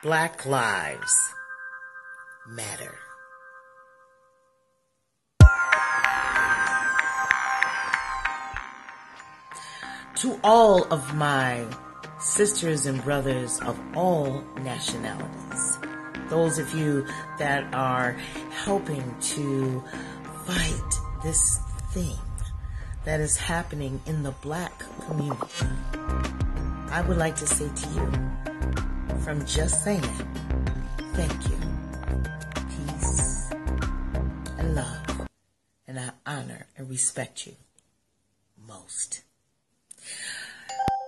Black Lives Matter. To all of my sisters and brothers of all nationalities, those of you that are helping to fight this thing that is happening in the black community, I would like to say to you, from just saying, thank you, peace, and love, and I honor and respect you most.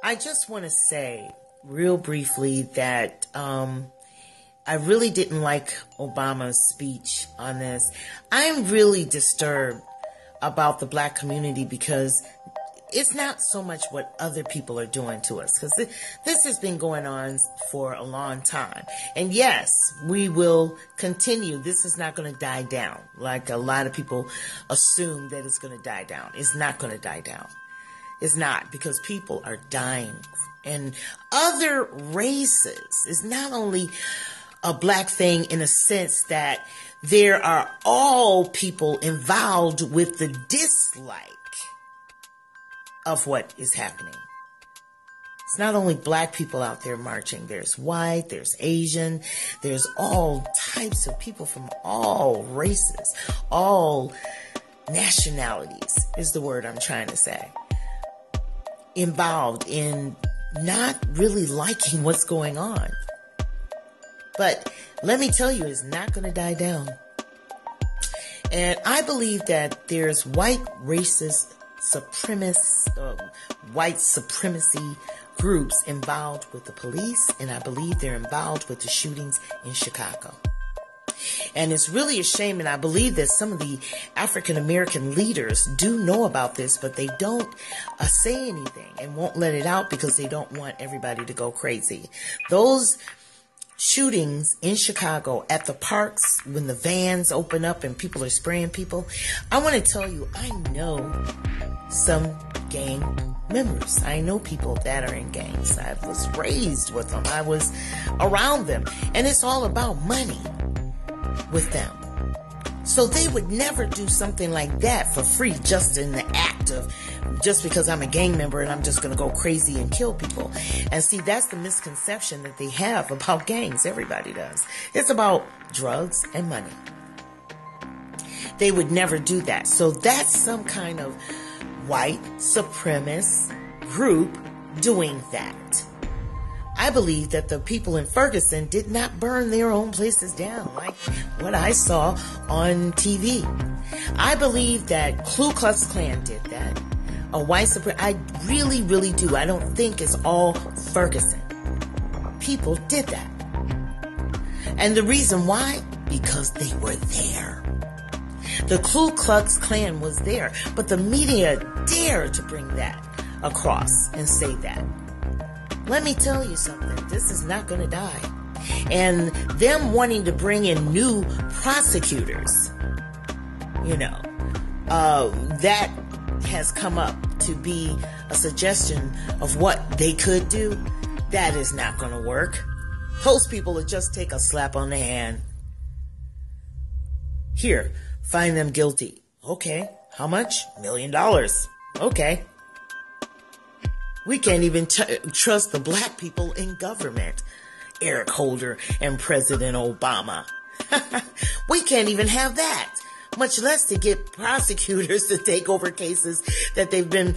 I just want to say real briefly that I really didn't like Obama's speech on this. I'm really disturbed about the black community because it's not so much what other people are doing to us, because this has been going on for a long time. And yes, we will continue. This is not going to die down like a lot of people assume that it's going to die down. It's not going to die down. It's not, because people are dying. And other races is not only a black thing in a sense that there are all people involved with the dislike of what is happening. It's not only black people out there marching. There's white, there's Asian, there's all types of people from all races, all nationalities is the word I'm trying to say, involved in not really liking what's going on. But let me tell you, it's not going to die down. And I believe that there's white racist white supremacy groups involved with the police, and I believe they're involved with the shootings in Chicago. And it's really a shame, and I believe that some of the African American leaders do know about this, but they don't say anything and won't let it out because they don't want everybody to go crazy. Those shootings in Chicago at the parks, when the vans open up and people are spraying people, I want to tell you, I know some gang members. I know people that are in gangs. I was raised with them. I was around them. And it's all about money with them. So they would never do something like that for free, just in the act of, just because I'm a gang member and I'm just going to go crazy and kill people. And see, that's the misconception that they have about gangs. Everybody does. It's about drugs and money. They would never do that. So that's some kind of white supremacist group doing that. I believe that the people in Ferguson did not burn their own places down like what I saw on TV. I believe that Ku Klux Klan did that. A white supremacist, I really, really do. I don't think it's all Ferguson. People did that. And the reason why? Because they were there. The Ku Klux Klan was there, but the media dared to bring that across and say that. Let me tell you something. This is not going to die. And them wanting to bring in new prosecutors, that has come up to be a suggestion of what they could do. That is not going to work. Those people will just take a slap on the hand. Here, find them guilty. Okay. How much? $1 million. Okay. We can't even trust the black people in government. Eric Holder and President Obama. We can't even have that. Much less to get prosecutors to take over cases that they've been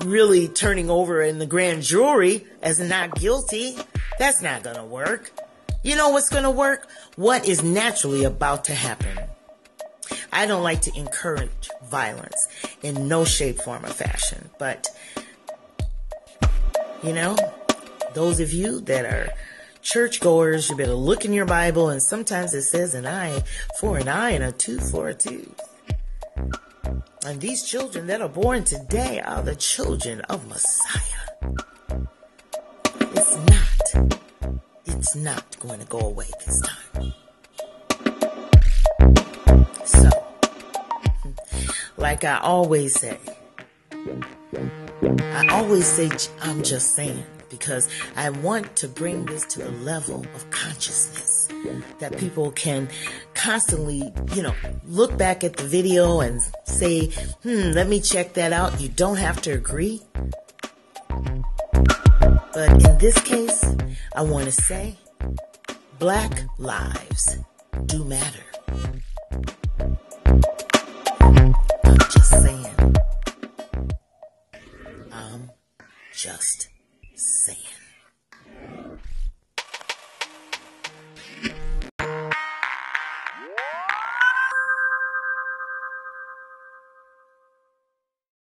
really turning over in the grand jury as not guilty. That's not going to work. You know what's going to work? What is naturally about to happen. I don't like to encourage violence in no shape, form, or fashion. But, those of you that are churchgoers, you better look in your Bible, and sometimes it says an eye for an eye and a tooth for a tooth. And these children that are born today are the children of Messiah. It's not going to go away this time. So, like I always say, I'm just saying. because I want to bring this to a level of consciousness that people can constantly, look back at the video and say, let me check that out. You don't have to agree. But in this case, I want to say, Black lives do matter. I'm just saying. I'm just